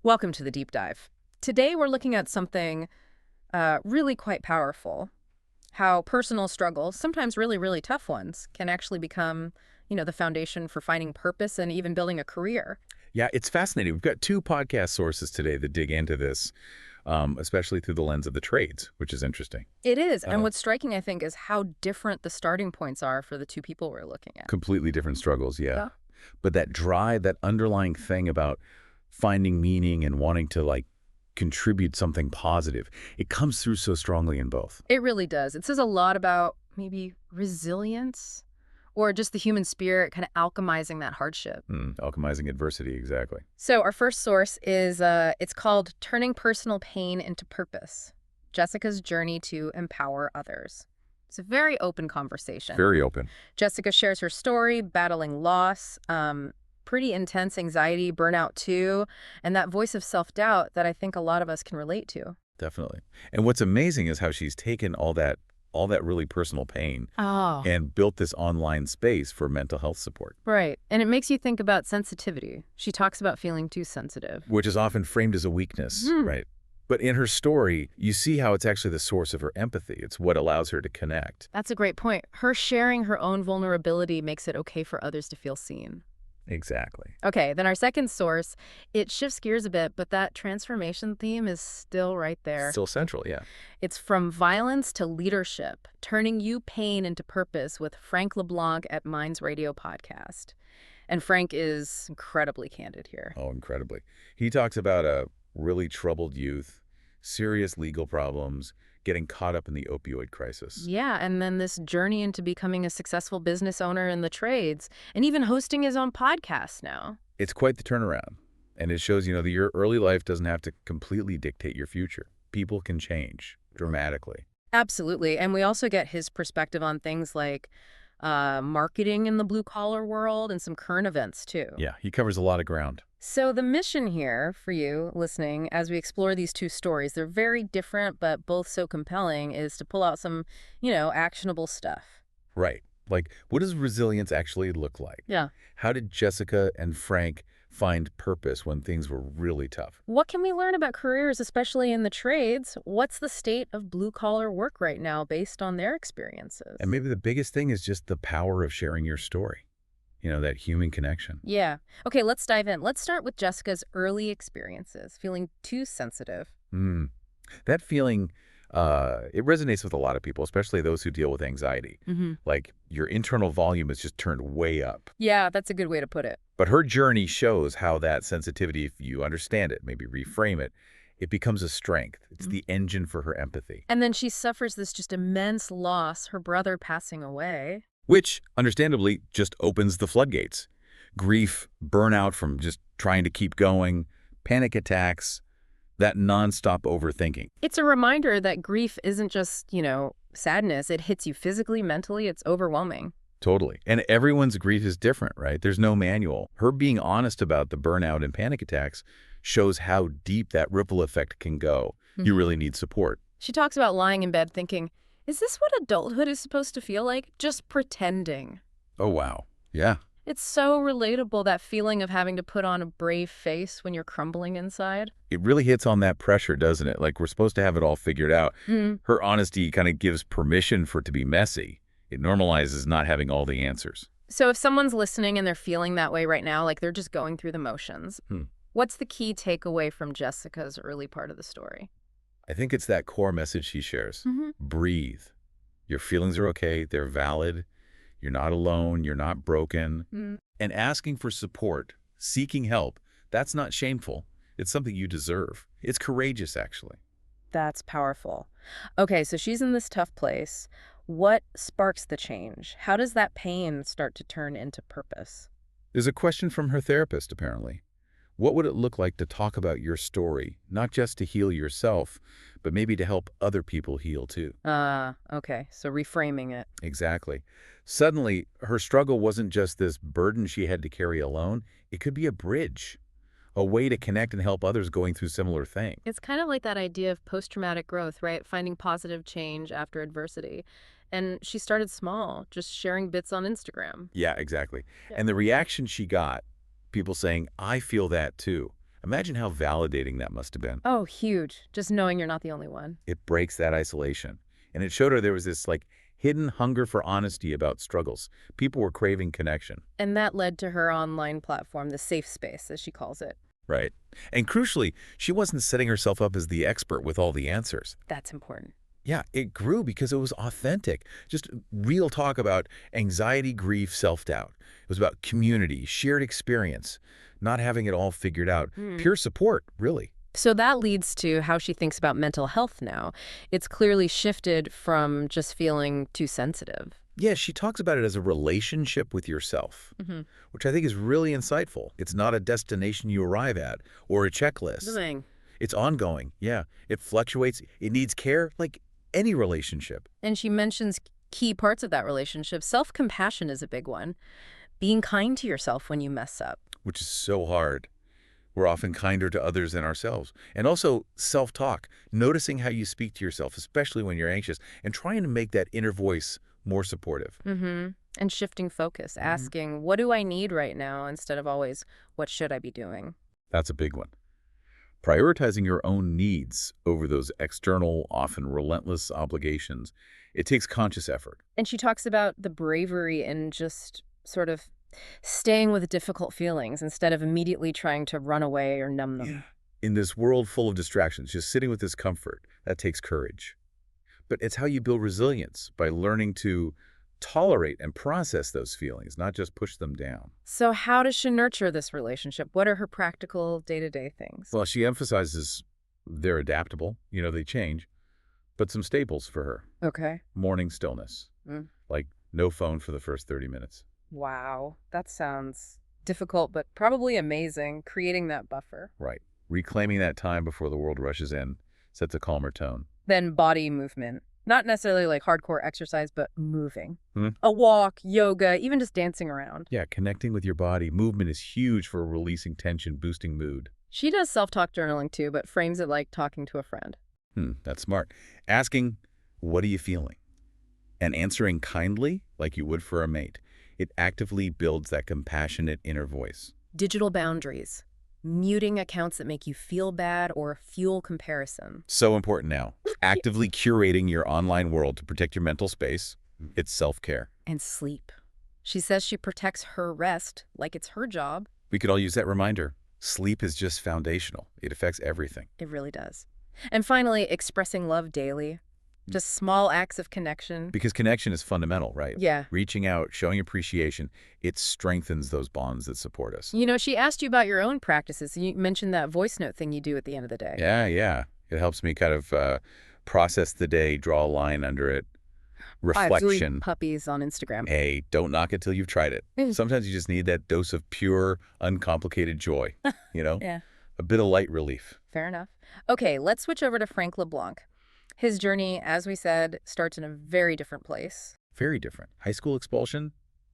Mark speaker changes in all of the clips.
Speaker 1: Welcome to the deep dive. Today we're looking at something really quite powerful. How personal struggles, sometimes really, really tough ones, can actually become, the foundation for finding purpose and even building a career.
Speaker 2: Yeah, it's fascinating. We've got two podcast sources today that dig into this, especially through the lens of the trades, which is interesting.
Speaker 1: It is. And
Speaker 2: Uh,
Speaker 1: what's striking, I think, is how different the starting points are for the two people we're looking at.
Speaker 2: Completely different struggles, yeah.
Speaker 1: Yeah.
Speaker 2: But that drive, that underlying thing about finding meaning and wanting to contribute something positive, it comes through so strongly in both.
Speaker 1: It really does. It says a lot about maybe resilience or just the human spirit kind of alchemizing that hardship.
Speaker 2: Alchemizing adversity, exactly.
Speaker 1: So our first source is, it's called Turning Personal Pain into Purpose, Jessica's Journey to Empower Others. It's a very open conversation.
Speaker 2: Very open.
Speaker 1: Jessica shares her story, battling loss, pretty intense anxiety, burnout too, and that voice of self-doubt that I think a lot of us can relate to.
Speaker 2: Definitely. And what's amazing is how she's taken all that really personal pain
Speaker 1: Oh.
Speaker 2: and built this online space for mental health support,
Speaker 1: Right. And it makes you think about sensitivity. She talks about feeling too sensitive.
Speaker 2: which is often framed as a weakness,
Speaker 1: Mhm.
Speaker 2: right? But in her story, you see how it's actually the source of her empathy. It's what allows her to connect.
Speaker 1: That's a great point. Her sharing her own vulnerability makes it okay for others to feel seen.
Speaker 2: Exactly.
Speaker 1: Okay, then our second source, it shifts gears a bit, but that transformation theme is still right there.
Speaker 2: Still central, yeah.
Speaker 1: It's From Violence to Leadership, Turning You Pain into Purpose with Frank LeBlanc at Minds Radio Podcast. And Frank is incredibly candid here.
Speaker 2: Oh, incredibly. He talks about a really troubled youth, serious legal problems, getting caught up in the opioid crisis.
Speaker 1: Yeah, and then this journey into becoming a successful business owner in the trades, and even hosting his own podcast now.
Speaker 2: It's quite the turnaround. And it shows, that your early life doesn't have to completely dictate your future. People can change dramatically.
Speaker 1: Absolutely. And we also get his perspective on things like marketing in the blue-collar world and some current events, too.
Speaker 2: Yeah, he covers a lot of ground.
Speaker 1: So the mission here for you listening, as we explore these two stories, they're very different, but both so compelling, is to pull out some, actionable stuff.
Speaker 2: Right. Like, what does resilience actually look like?
Speaker 1: Yeah.
Speaker 2: How did Jessica and Frank find purpose when things were really tough?
Speaker 1: What can we learn about careers, especially in the trades? What's the state of blue-collar work right now based on their experiences?
Speaker 2: And maybe the biggest thing is just the power of sharing your story. That human connection.
Speaker 1: Yeah. Okay, let's dive in. Let's start with Jessica's early experiences, feeling too sensitive.
Speaker 2: That feeling, it resonates with a lot of people, especially those who deal with anxiety. Like your internal volume is just turned way up.
Speaker 1: Yeah, that's a good way to put it.
Speaker 2: But her journey shows how that sensitivity, if you understand it, maybe reframe it, it becomes a strength. It's the engine for her empathy.
Speaker 1: And then she suffers this just immense loss, her brother passing away.
Speaker 2: Which, understandably, just opens the floodgates. Grief, burnout from just trying to keep going, panic attacks, that nonstop overthinking.
Speaker 1: It's a reminder that grief isn't just, sadness. It hits you physically, mentally. It's overwhelming.
Speaker 2: Totally. And everyone's grief is different, right? There's no manual. Her being honest about the burnout and panic attacks shows how deep that ripple effect can go. You really need support.
Speaker 1: She talks about lying in bed thinking, is this what adulthood is supposed to feel like? Just pretending.
Speaker 2: Oh, wow. Yeah.
Speaker 1: It's so relatable, that feeling of having to put on a brave face when you're crumbling inside.
Speaker 2: It really hits on that pressure, doesn't it? Like we're supposed to have it all figured out. Her honesty kind of gives permission for it to be messy. It normalizes not having all the answers.
Speaker 1: So if someone's listening and they're feeling that way right now, like they're just going through the motions, what's the key takeaway from Jessica's early part of the story?
Speaker 2: I think it's that core message she shares. Breathe. Your feelings are okay. They're valid. You're not alone. You're not broken. And asking for support, seeking help, that's not shameful. It's something you deserve. It's courageous, actually.
Speaker 1: That's powerful. Okay, so she's in this tough place. What sparks the change? How does that pain start to turn into purpose?
Speaker 2: There's a question from her therapist, apparently. What would it look like to talk about your story, not just to heal yourself, but maybe to help other people heal too?
Speaker 1: Okay, so reframing it.
Speaker 2: Exactly. Suddenly, her struggle wasn't just this burden she had to carry alone. It could be a bridge, a way to connect and help others going through similar things.
Speaker 1: It's kind of like that idea of post-traumatic growth, right? Finding positive change after adversity. And she started small, just sharing bits on Instagram.
Speaker 2: Yeah, exactly.
Speaker 1: Yeah.
Speaker 2: And the reaction she got, people saying, I feel that too. Imagine how validating that must have been.
Speaker 1: Oh, huge. Just knowing you're not the only one.
Speaker 2: It breaks that isolation. And it showed her there was this, like, hidden hunger for honesty about struggles. People were craving connection.
Speaker 1: And that led to her online platform, the safe space, as she calls it.
Speaker 2: Right. And crucially, she wasn't setting herself up as the expert with all the answers.
Speaker 1: That's important.
Speaker 2: Yeah, it grew because it was authentic. Just real talk about anxiety, grief, self-doubt. It was about community, shared experience, not having it all figured out. Pure support, really.
Speaker 1: So that leads to how she thinks about mental health now. It's clearly shifted from just feeling too sensitive.
Speaker 2: Yeah, she talks about it as a relationship with yourself, which I think is really insightful. It's not a destination you arrive at or a checklist.
Speaker 1: Thing.
Speaker 2: It's ongoing. Yeah, it fluctuates. It needs care like any relationship.
Speaker 1: And she mentions key parts of that relationship. Self-compassion is a big one. Being kind to yourself when you mess up.
Speaker 2: Which is so hard. We're often kinder to others than ourselves. And also self-talk, noticing how you speak to yourself, especially when you're anxious, and trying to make that inner voice more supportive.
Speaker 1: And shifting focus, asking, what do I need right now, instead of always, what should I be doing?
Speaker 2: That's a big one. Prioritizing your own needs over those external, often relentless obligations, it takes conscious effort.
Speaker 1: And she talks about the bravery in just sort of staying with difficult feelings instead of immediately trying to run away or numb them.
Speaker 2: Yeah. In this world full of distractions, just sitting with discomfort, that takes courage. But it's how you build resilience, by learning to tolerate and process those feelings, not just push them down.
Speaker 1: So how does she nurture this relationship? What are her practical day-to-day things?
Speaker 2: Well, she emphasizes they're adaptable, they change, but some staples for her.
Speaker 1: Okay.
Speaker 2: Morning stillness, like no phone for the first 30 minutes.
Speaker 1: Wow, that sounds difficult, but probably amazing, creating that buffer.
Speaker 2: Right. Reclaiming that time before the world rushes in sets a calmer tone.
Speaker 1: Then body movement. Not necessarily like hardcore exercise, but moving. A walk, yoga, even just dancing around.
Speaker 2: Yeah, connecting with your body. Movement is huge for releasing tension, boosting mood.
Speaker 1: She does self-talk journaling too, but frames it like talking to a friend.
Speaker 2: That's smart. Asking, what are you feeling? And answering kindly, like you would for a mate. It actively builds that compassionate inner voice.
Speaker 1: Digital boundaries. Muting accounts that make you feel bad or fuel comparison.
Speaker 2: So important now. Actively curating your online world to protect your mental space. It's self-care.
Speaker 1: And sleep. She says she protects her rest like it's her job.
Speaker 2: We could all use that reminder. Sleep is just foundational. It affects everything.
Speaker 1: It really does. And finally, expressing love daily. Just small acts of connection.
Speaker 2: Because connection is fundamental, right?
Speaker 1: Yeah.
Speaker 2: Reaching out, showing appreciation, it strengthens those bonds that support us.
Speaker 1: She asked you about your own practices. You mentioned that voice note thing you do at the end of the day.
Speaker 2: Yeah. It helps me kind of process the day, draw a line under it. Reflection.
Speaker 1: Puppies on Instagram.
Speaker 2: Hey, don't knock it till you've tried it. Sometimes you just need that dose of pure, uncomplicated joy,
Speaker 1: Yeah.
Speaker 2: A bit of light relief.
Speaker 1: Fair enough. Okay, let's switch over to Frank LeBlanc. His journey, as we said, starts in a very different place.
Speaker 2: Very different. High school expulsion,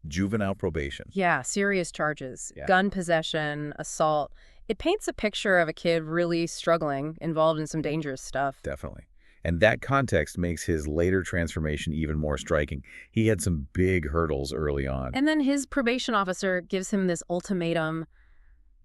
Speaker 2: juvenile probation.
Speaker 1: Yeah, serious charges.
Speaker 2: Yeah.
Speaker 1: Gun possession, assault. It paints a picture of a kid really struggling, involved in some dangerous stuff.
Speaker 2: Definitely. And that context makes his later transformation even more striking. He had some big hurdles early on.
Speaker 1: And then his probation officer gives him this ultimatum: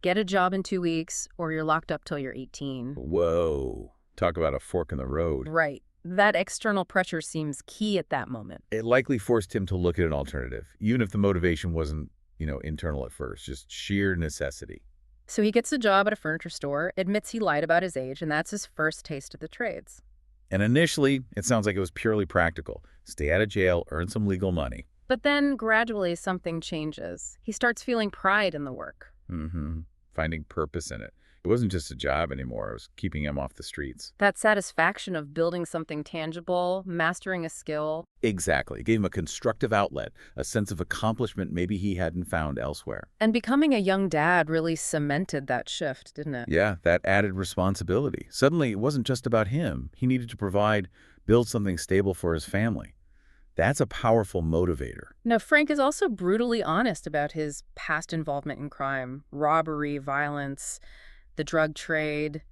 Speaker 1: get a job in 2 weeks or you're locked up till you're 18.
Speaker 2: Whoa. Talk about a fork in the road.
Speaker 1: Right. That external pressure seems key at that moment.
Speaker 2: It likely forced him to look at an alternative, even if the motivation wasn't, internal at first, just sheer necessity.
Speaker 1: So he gets a job at a furniture store, admits he lied about his age, and that's his first taste of the trades.
Speaker 2: And initially, it sounds like it was purely practical. Stay out of jail, earn some legal money.
Speaker 1: But then, gradually, something changes. He starts feeling pride in the work.
Speaker 2: Finding purpose in it. It wasn't just a job anymore. It was keeping him off the streets.
Speaker 1: That satisfaction of building something tangible, mastering a skill.
Speaker 2: Exactly. It gave him a constructive outlet, a sense of accomplishment maybe he hadn't found elsewhere.
Speaker 1: And becoming a young dad really cemented that shift, didn't it?
Speaker 2: Yeah, that added responsibility. Suddenly, it wasn't just about him. He needed to provide, build something stable for his family. That's a powerful motivator.
Speaker 1: Now, Frank is also brutally honest about his past involvement in crime, robbery, violence, the drug trade,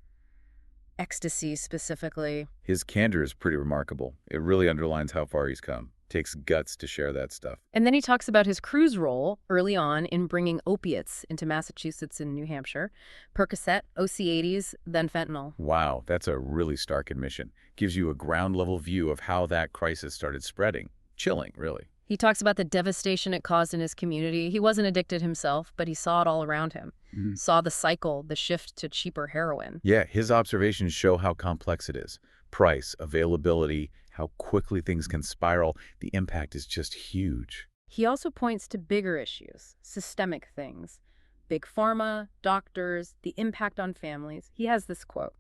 Speaker 1: ecstasy specifically.
Speaker 2: His candor is pretty remarkable. It really underlines how far he's come. Takes guts to share that stuff.
Speaker 1: And then he talks about his crew's role early on in bringing opiates into Massachusetts and New Hampshire. Percocet, OC80s, then fentanyl.
Speaker 2: Wow, that's a really stark admission. Gives you a ground-level view of how that crisis started spreading. Chilling, really.
Speaker 1: He talks about the devastation it caused in his community. He wasn't addicted himself, but he saw it all around him. Saw the cycle, the shift to cheaper heroin.
Speaker 2: Yeah, his observations show how complex it is. Price, availability, how quickly things can spiral. The impact is just huge.
Speaker 1: He also points to bigger issues, systemic things. Big pharma, doctors, the impact on families. He has this quote.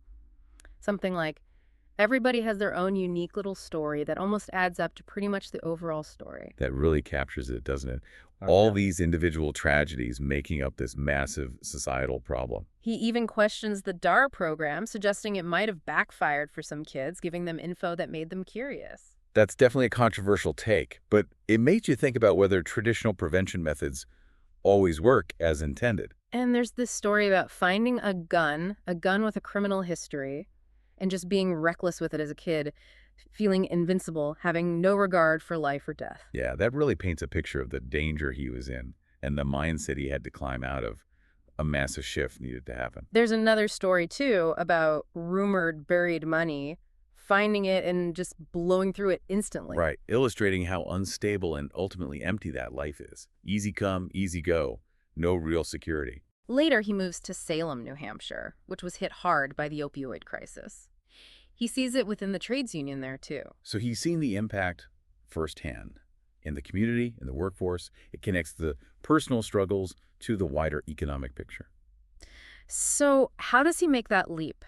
Speaker 1: Something like, everybody has their own unique little story that almost adds up to pretty much the overall story.
Speaker 2: That really captures it, doesn't it? All these individual tragedies making up this massive societal problem.
Speaker 1: He even questions the DAR program, suggesting it might have backfired for some kids, giving them info that made them curious.
Speaker 2: That's definitely a controversial take, but it makes you think about whether traditional prevention methods always work as intended.
Speaker 1: And there's this story about finding a gun with a criminal history, and just being reckless with it as a kid, feeling invincible, having no regard for life or death.
Speaker 2: Yeah, that really paints a picture of the danger he was in and the mindset he had to climb out of. A massive shift needed to happen.
Speaker 1: There's another story, too, about rumored buried money, finding it and just blowing through it instantly.
Speaker 2: Right, illustrating how unstable and ultimately empty that life is. Easy come, easy go. No real security.
Speaker 1: Later, he moves to Salem, New Hampshire, which was hit hard by the opioid crisis. He sees it within the trades union there, too.
Speaker 2: So he's seen the impact firsthand. In the community, in the workforce, it connects the personal struggles to the wider economic picture.
Speaker 1: So how does he make that leap?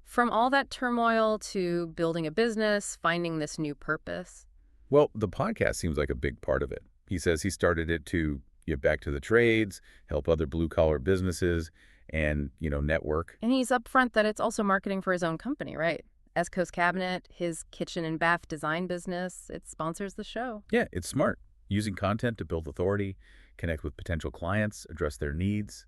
Speaker 1: From all that turmoil to building a business, finding this new purpose?
Speaker 2: Well, the podcast seems like a big part of it. He says he started it to give back to the trades, help other blue-collar businesses, and, network.
Speaker 1: And he's upfront that it's also marketing for his own company, right? Esco's Cabinet, his kitchen and bath design business, it sponsors the show.
Speaker 2: Yeah, it's smart. Using content to build authority, connect with potential clients, address their needs.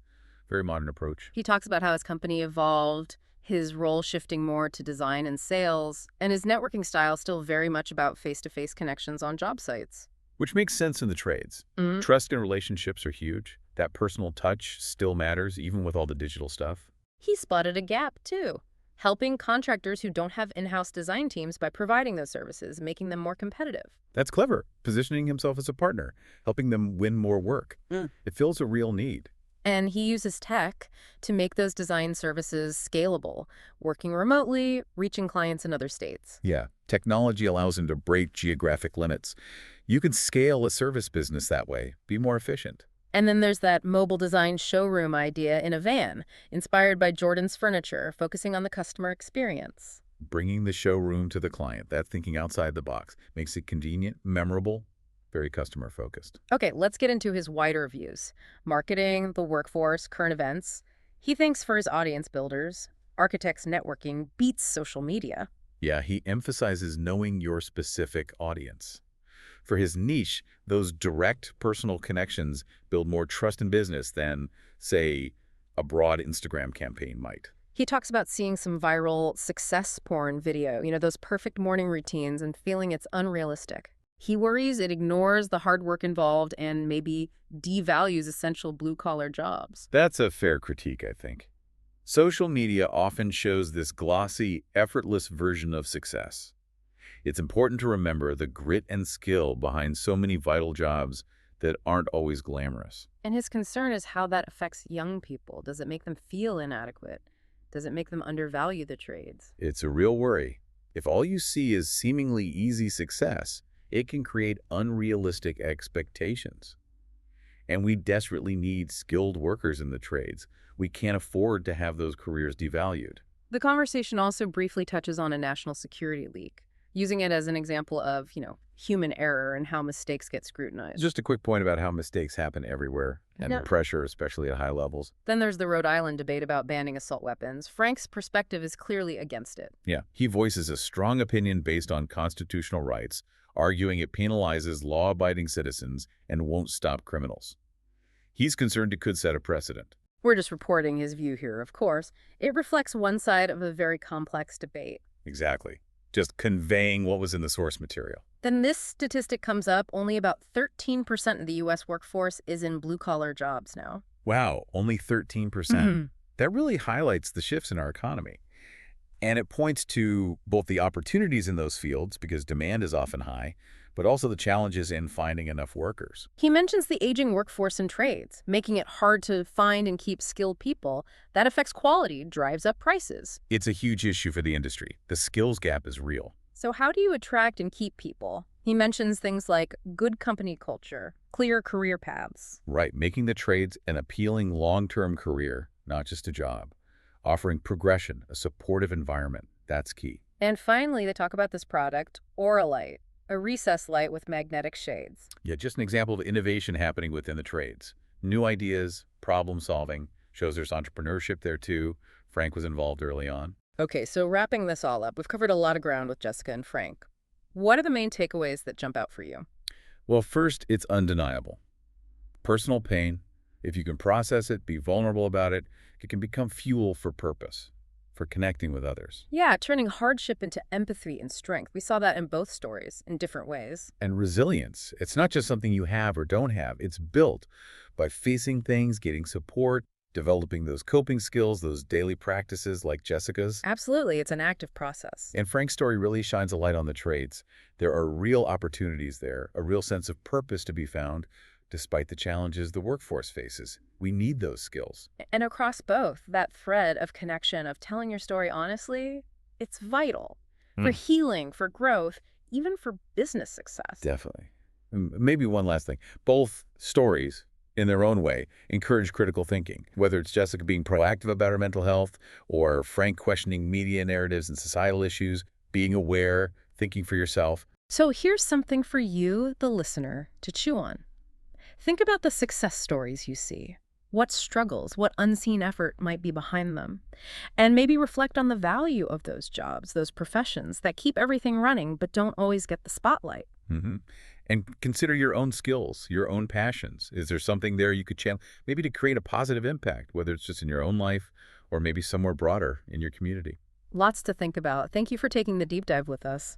Speaker 2: Very modern approach.
Speaker 1: He talks about how his company evolved, his role shifting more to design and sales, and his networking style still very much about face-to-face connections on job sites.
Speaker 2: Which makes sense in the trades. Trust and relationships are huge. That personal touch still matters, even with all the digital stuff.
Speaker 1: He spotted a gap, too, helping contractors who don't have in-house design teams by providing those services, making them more competitive.
Speaker 2: That's clever. Positioning himself as a partner, helping them win more work. It fills a real need.
Speaker 1: And he uses tech to make those design services scalable, working remotely, reaching clients in other states.
Speaker 2: Yeah, technology allows him to break geographic limits. You can scale a service business that way, be more efficient.
Speaker 1: And then there's that mobile design showroom idea in a van, inspired by Jordan's furniture, focusing on the customer experience.
Speaker 2: Bringing the showroom to the client, that thinking outside the box, makes it convenient, memorable, very customer-focused.
Speaker 1: Okay, let's get into his wider views. Marketing, the workforce, current events. He thinks for his audience builders, architects networking beats social media.
Speaker 2: Yeah, he emphasizes knowing your specific audience. For his niche, those direct personal connections build more trust in business than, say, a broad Instagram campaign might.
Speaker 1: He talks about seeing some viral success porn video, those perfect morning routines, and feeling it's unrealistic. He worries it ignores the hard work involved and maybe devalues essential blue-collar jobs.
Speaker 2: That's a fair critique, I think. Social media often shows this glossy, effortless version of success. It's important to remember the grit and skill behind so many vital jobs that aren't always glamorous.
Speaker 1: And his concern is how that affects young people. Does it make them feel inadequate? Does it make them undervalue the trades?
Speaker 2: It's a real worry. If all you see is seemingly easy success, it can create unrealistic expectations. And we desperately need skilled workers in the trades. We can't afford to have those careers devalued.
Speaker 1: The conversation also briefly touches on a national security leak, using it as an example of, human error and how mistakes get scrutinized.
Speaker 2: Just a quick point about how mistakes happen everywhere, and the pressure, especially at high levels.
Speaker 1: Then there's the Rhode Island debate about banning assault weapons. Frank's perspective is clearly against it.
Speaker 2: Yeah, he voices a strong opinion based on constitutional rights, arguing it penalizes law-abiding citizens and won't stop criminals. He's concerned it could set a precedent.
Speaker 1: We're just reporting his view here, of course. It reflects one side of a very complex debate.
Speaker 2: Exactly. just conveying what was in the source material.
Speaker 1: Then this statistic comes up, only about 13% of the U.S. workforce is in blue-collar jobs now.
Speaker 2: Wow, only 13%. That really highlights the shifts in our economy. And it points to both the opportunities in those fields, because demand is often high, but also the challenges in finding enough workers.
Speaker 1: He mentions the aging workforce in trades, making it hard to find and keep skilled people. That affects quality, drives up prices.
Speaker 2: It's a huge issue for the industry. The skills gap is real.
Speaker 1: So how do you attract and keep people? He mentions things like good company culture, clear career paths.
Speaker 2: Right, making the trades an appealing long-term career, not just a job. Offering progression, a supportive environment, that's key.
Speaker 1: And finally, they talk about this product, Auralite, a recessed light with magnetic shades.
Speaker 2: Yeah, just an example of innovation happening within the trades. New ideas, problem solving, shows there's entrepreneurship there too. Frank was involved early on.
Speaker 1: Okay, so wrapping this all up, we've covered a lot of ground with Jessica and Frank. What are the main takeaways that jump out for you?
Speaker 2: Well, first, it's undeniable. Personal pain, if you can process it, be vulnerable about it, it can become fuel for purpose, for connecting with others.
Speaker 1: Yeah, turning hardship into empathy and strength. We saw that in both stories in different ways.
Speaker 2: And resilience, it's not just something you have or don't have. It's built by facing things, getting support, developing those coping skills, those daily practices like Jessica's.
Speaker 1: Absolutely, it's an active process.
Speaker 2: And Frank's story really shines a light on the trades. There are real opportunities there, a real sense of purpose to be found, despite the challenges the workforce faces. We need those skills.
Speaker 1: And across both, that thread of connection, of telling your story honestly, it's vital for healing, for growth, even for business success.
Speaker 2: Definitely. Maybe one last thing. Both stories, in their own way, encourage critical thinking, whether it's Jessica being proactive about her mental health or Frank questioning media narratives and societal issues, being aware, thinking for yourself.
Speaker 1: So here's something for you, the listener, to chew on. Think about the success stories you see. What struggles, what unseen effort might be behind them? And maybe reflect on the value of those jobs, those professions that keep everything running but don't always get the spotlight.
Speaker 2: And consider your own skills, your own passions. Is there something there you could channel, maybe to create a positive impact, whether it's just in your own life or maybe somewhere broader in your community?
Speaker 1: Lots to think about. Thank you for taking the deep dive with us.